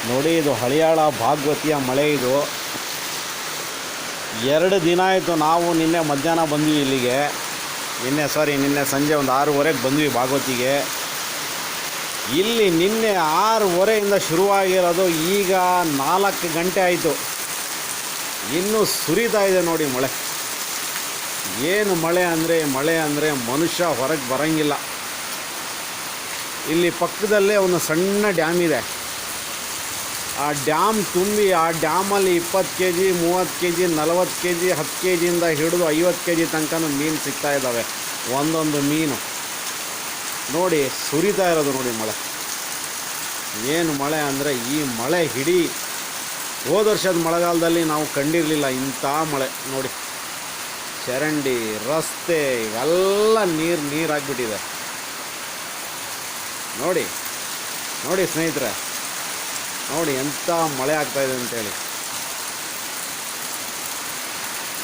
ನೋಡಿ, ಇದು ಹಳಿಯಾಳ ಭಾಗವತಿಯ ಮಳೆ. ಇದು 2 ದಿನ ಆಯಿತು. ನಾವು ನಿನ್ನೆ ಮಧ್ಯಾಹ್ನ ಬಂದ್ವಿ ಇಲ್ಲಿಗೆ. ನಿನ್ನೆ ಸಂಜೆ ಒಂದು 6:30ಗೆ ಬಂದ್ವಿ ಭಾಗವತಿಗೆ. ಇಲ್ಲಿ ನಿನ್ನೆ 6:30ಇಂದ ಶುರುವಾಗಿರೋದು, ಈಗ 4 ಗಂಟೆ ಆಯಿತು. ಇನ್ನೂ ಸುರಿತಾ ಇದೆ ನೋಡಿ ಮಳೆ. ಏನು ಮಳೆ ಅಂದರೆ ಮನುಷ್ಯ ಹೊರಗೆ ಬರೋಂಗಿಲ್ಲ. ಇಲ್ಲಿ ಪಕ್ಕದಲ್ಲೇ ಒಂದು ಸಣ್ಣ ಡ್ಯಾಮ್ ಇದೆ. ಆ ಡ್ಯಾಮ್ ತುಂಬಿ ಆ ಡ್ಯಾಮಲ್ಲಿ 20 kg 30 kg 40 kg 10 kgಯಿಂದ ಹಿಡಿದು 50 kg ತನಕನೂ ಮೀನು ಸಿಗ್ತಾ ಇದ್ದಾವೆ. ಒಂದೊಂದು ಮೀನು ನೋಡಿ ಸುರಿತಾ ಇರೋದು ನೋಡಿ ಮಳೆ. ಏನು ಮಳೆ ಅಂದರೆ, ಈ ಮಳೆ ಹೋದ ವರ್ಷದ ಮಳೆಗಾಲದಲ್ಲಿ ನಾವು ಕಂಡಿರಲಿಲ್ಲ ಇಂಥ ಮಳೆ. ನೋಡಿ, ಚರಂಡಿ, ರಸ್ತೆ ಇವೆಲ್ಲ ನೀರಾಗಿಬಿಟ್ಟಿದೆ. ನೋಡಿ ಸ್ನೇಹಿತರೆ, ನೋಡಿ ಎಂಥ ಮಳೆ ಆಗ್ತಾಯಿದೆ ಅಂತೇಳಿ.